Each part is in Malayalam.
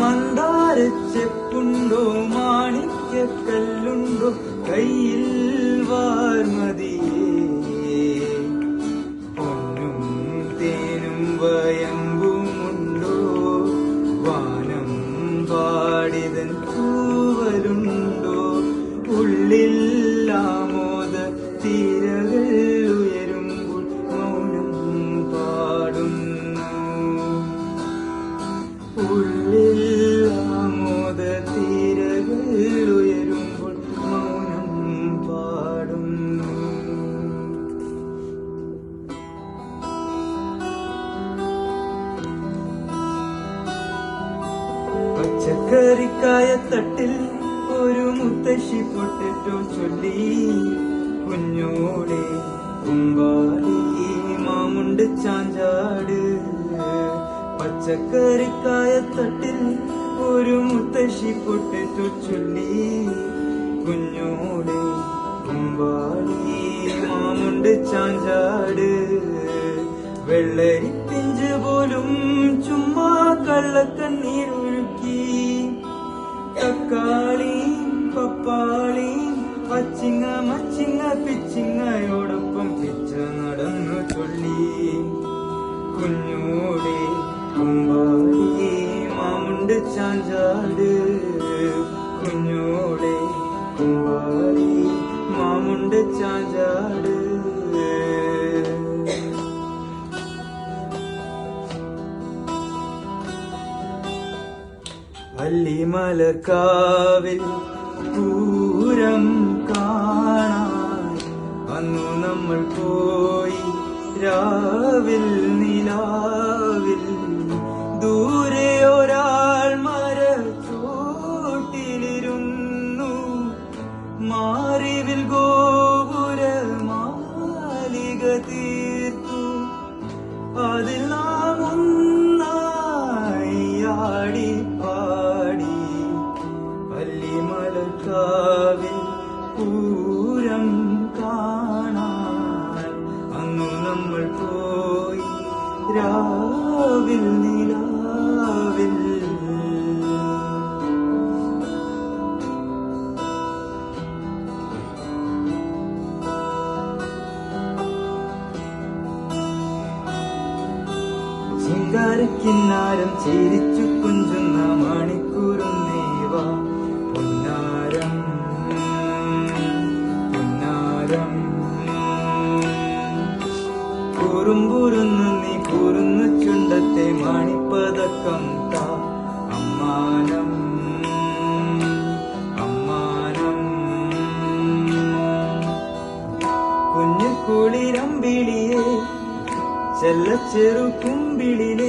മന്ദാരച്ചെപ്പുണ്ടോ മാണിക്യക്കല്ലുണ്ടോ കയ്യിൽ വാർമതിയേ പൊന്നും തേനും വയമ്പുമുണ്ടോ വാനം പാടിതൻ തൂവലുണ്ടോ ഉള്ളിൽ ആമോദ തീരകൾ ഉയരുമ്പോൾ മൗനം പാടുന്നു ഉള്ളിൽ ആമോദ തീരകൾ ഉയരുമ്പോൾ മൗനം പാടുന്നു പച്ചക്കറിക്കായത്തട്ടിൽ ഒരു മുത്തശ്ശി പൊട്ടിട്ടോ ചൊല്ലി കുഞ്ഞോടെ കുമ്പാടി മാമുണ്ട് ചാഞ്ചാട് പച്ചക്കറിക്കായത്തട്ടിൽ ഒരു മുത്തശ്ശി പൊട്ടിട്ടോ ചൊല്ലി കുഞ്ഞോടെ കുമ്പാടി മാമുണ്ട് ചാഞ്ചാട് വെള്ളരിപ്പിഞ്ച് പോലും ചുമ്മാ കള്ളക്കണ്ണീരൊഴുക്കി തക്കാളി പപ്പാളി പച്ചിങ്ങ മച്ചിങ്ങ പിച്ചിങ്ങയോടൊപ്പം പിച്ച നടന്നു ചൊല്ലി കുഞ്ഞോടെ കുമ്പാടി മാമുണ്ട് ചാഞ്ചാട് കുഞ്ഞോടെ കുമ്പാടി മാമുണ്ട് ചാഞ്ചാട് വല്ലിമലക്കാവിൽ പൂരം കാണാൻ അന്നു നമ്മൾ പോയി രാവിൽ നിലാവിൽ ദൂരെ ഒരാൾ മരച്ചോട്ടിലിരുന്നു മാറിവിൽ ഗോപുര മാലിക തീർത്തു അതിൽ നാം ഒന്നായി ആടി പാടി വല്ലിമലക്കാവിൽ പൂരം കാണാൻ അന്നു നമ്മൾ പോയി രാവിൽ നിലാവിൽ ചിങ്കാരക്കിന്നാരം ചിരിച്ചു കുഞ്ചുന്ന മണിക്കൂറുന്നേവ പൊന്നാരം പൊന്നാരം കുറുമ്പുരുന്നു നീ കുറുന്നു ചുണ്ടത്തെ മണിപ്പതക്കം താ അമ്മാനം അമ്മാനം കുഞ്ഞു കുളിരമ്പിളിയെ ചെല്ലച്ചെറു കുമ്പിളിലെ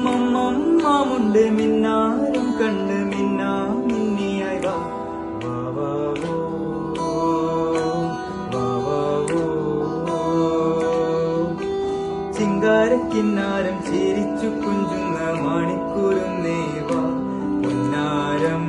മമ്മമ്മുണ്ട് മിന്നാരം കണ്ട് മിന്നാ മിന്നിയായി വാവാവോ വാവാവോ ചിങ്കാരക്കിന്നാരം ചിരിച്ചു കുഞ്ചുന്ന മണിക്കൂറുന്നേവാ പൊന്നാരം